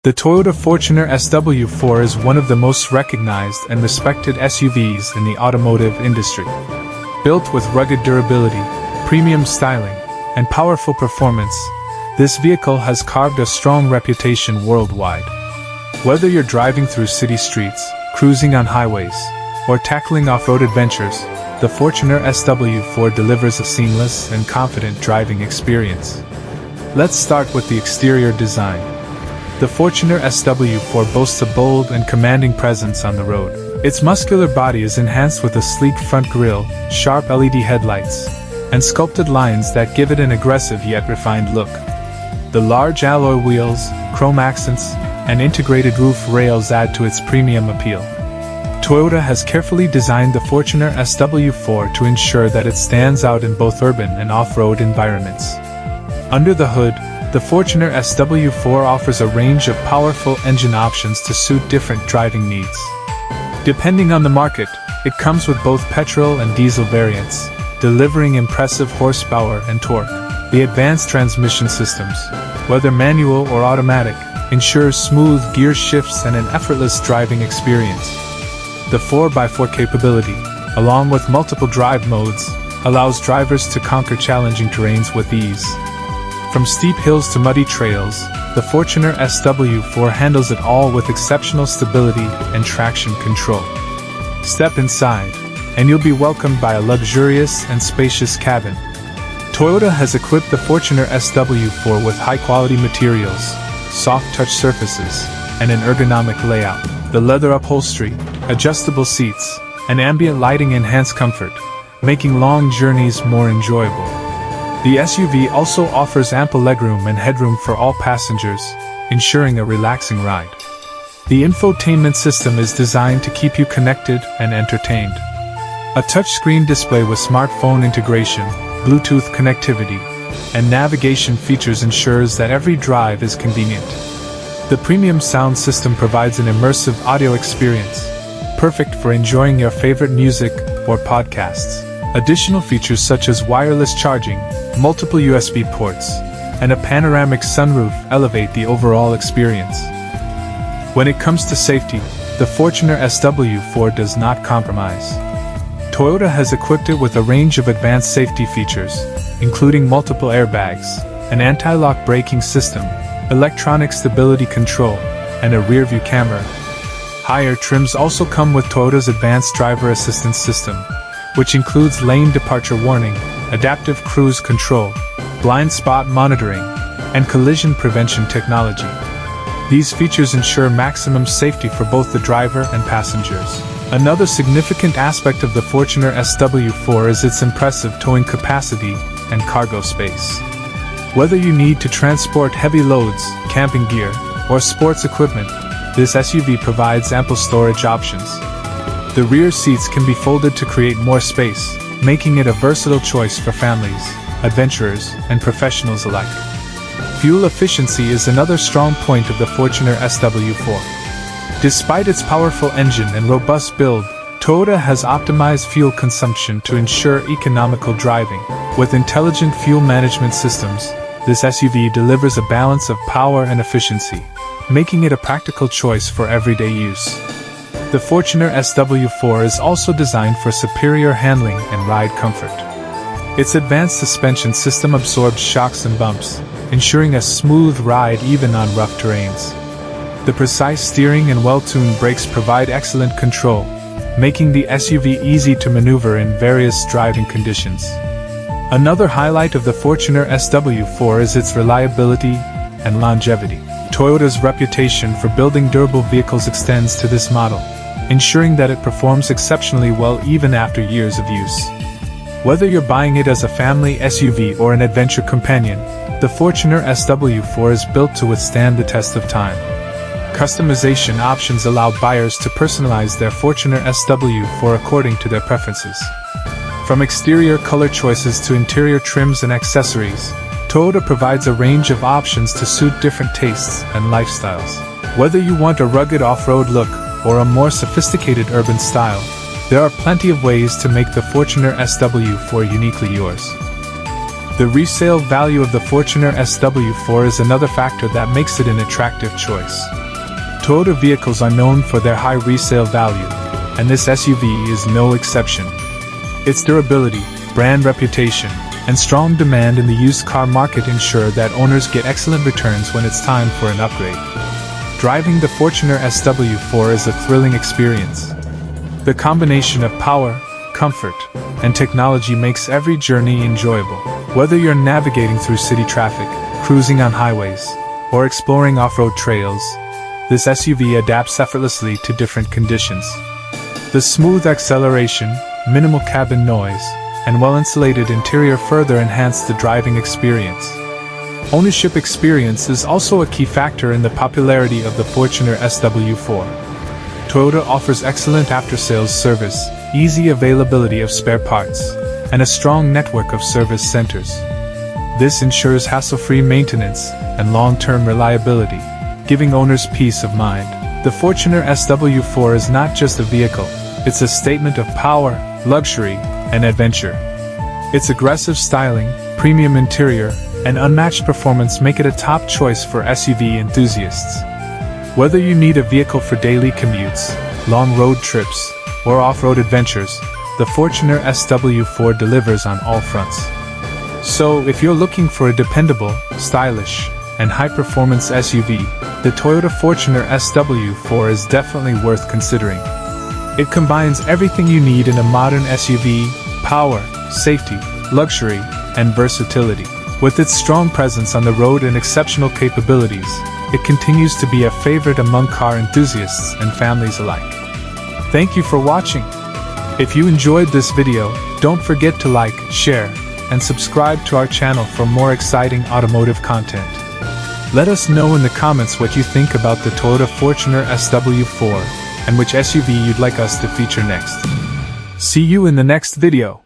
The Toyota Fortuner SW4 is one of the most recognized and respected SUVs in the automotive industry. Built with rugged durability, premium styling, and powerful performance, this vehicle has carved a strong reputation worldwide. Whether you're driving through city streets, cruising on highways, or tackling off-road adventures, the Fortuner SW4 delivers a seamless and confident driving experience. Let's start with the exterior design. The Fortuner SW4 boasts a bold and commanding presence on the road. Its muscular body is enhanced with a sleek front grille, sharp LED headlights, and sculpted lines that give it an aggressive yet refined look. The large alloy wheels, chrome accents, and integrated roof rails add to its premium appeal. Toyota has carefully designed the Fortuner SW4 to ensure that it stands out in both urban and off-road environments. Under the hood, the Fortuner SW4 offers a range of powerful engine options to suit different driving needs. Depending on the market, it comes with both petrol and diesel variants, delivering impressive horsepower and torque. The advanced transmission systems, whether manual or automatic, ensures smooth gear shifts and an effortless driving experience. The 4x4 capability, along with multiple drive modes, allows drivers to conquer challenging terrains with ease. From steep hills to muddy trails, the Fortuner SW4 handles it all with exceptional stability and traction control. Step inside, and you'll be welcomed by a luxurious and spacious cabin. Toyota has equipped the Fortuner SW4 with high-quality materials, soft touch surfaces, and an ergonomic layout. The leather upholstery, adjustable seats, and ambient lighting enhance comfort, making long journeys more enjoyable. The SUV also offers ample legroom and headroom for all passengers, ensuring a relaxing ride. The infotainment system is designed to keep you connected and entertained. A touchscreen display with smartphone integration, Bluetooth connectivity, and navigation features ensures that every drive is convenient. The premium sound system provides an immersive audio experience, perfect for enjoying your favorite music or podcasts. Additional features such as wireless charging, multiple USB ports, and a panoramic sunroof elevate the overall experience. When it comes to safety, the Fortuner SW4 does not compromise. Toyota has equipped it with a range of advanced safety features, including multiple airbags, an anti-lock braking system, electronic stability control, and a rear-view camera. Higher trims also come with Toyota's advanced driver assistance system, which includes lane departure warning, adaptive cruise control, blind spot monitoring, and collision prevention technology. These features ensure maximum safety for both the driver and passengers. Another significant aspect of the Fortuner SW4 is its impressive towing capacity and cargo space. Whether you need to transport heavy loads, camping gear, or sports equipment, this SUV provides ample storage options. The rear seats can be folded to create more space, making it a versatile choice for families, adventurers, and professionals alike. Fuel efficiency is another strong point of the Fortuner SW4. Despite its powerful engine and robust build, Toyota has optimized fuel consumption to ensure economical driving. With intelligent fuel management systems, this SUV delivers a balance of power and efficiency, making it a practical choice for everyday use. The Fortuner SW4 is also designed for superior handling and ride comfort. Its advanced suspension system absorbs shocks and bumps, ensuring a smooth ride even on rough terrains. The precise steering and well-tuned brakes provide excellent control, making the SUV easy to maneuver in various driving conditions. Another highlight of the Fortuner SW4 is its reliability and longevity. Toyota's reputation for building durable vehicles extends to this model, ensuring that it performs exceptionally well even after years of use. Whether you're buying it as a family SUV or an adventure companion, the Fortuner SW4 is built to withstand the test of time. Customization options allow buyers to personalize their Fortuner SW4 according to their preferences. From exterior color choices to interior trims and accessories, Toyota provides a range of options to suit different tastes and lifestyles. Whether you want a rugged off-road look or a more sophisticated urban style, there are plenty of ways to make the Fortuner SW4 uniquely yours. The resale value of the Fortuner SW4 is another factor that makes it an attractive choice. Toyota vehicles are known for their high resale value, and this SUV is no exception. Its durability, brand reputation, and strong demand in the used car market ensure that owners get excellent returns when it's time for an upgrade. Driving the Fortuner SW4 is a thrilling experience. The combination of power, comfort, and technology makes every journey enjoyable. Whether you're navigating through city traffic, cruising on highways, or exploring off-road trails, this SUV adapts effortlessly to different conditions. The smooth acceleration, minimal cabin noise, and well-insulated interior further enhance the driving experience. Ownership experience is also a key factor in the popularity of the Fortuner SW4. Toyota offers excellent after-sales service, easy availability of spare parts, and a strong network of service centers. This ensures hassle-free maintenance and long-term reliability, giving owners peace of mind. The Fortuner SW4 is not just a vehicle, it's a statement of power, luxury, and adventure. Its aggressive styling, premium interior, and unmatched performance make it a top choice for SUV enthusiasts. Whether you need a vehicle for daily commutes, long road trips, or off-road adventures, the Fortuner SW4 delivers on all fronts. So, if you're looking for a dependable, stylish, and high-performance SUV, the Toyota Fortuner SW4 is definitely worth considering. It combines everything you need in a modern SUV: power, safety, luxury, and versatility. With its strong presence on the road and exceptional capabilities, it continues to be a favorite among car enthusiasts and families alike. Thank you for watching. If you enjoyed this video, don't forget to like, share, and subscribe to our channel for more exciting automotive content. Let us know in the comments what you think about the Toyota Fortuner SW4 and which SUV you'd like us to feature next. See you in the next video.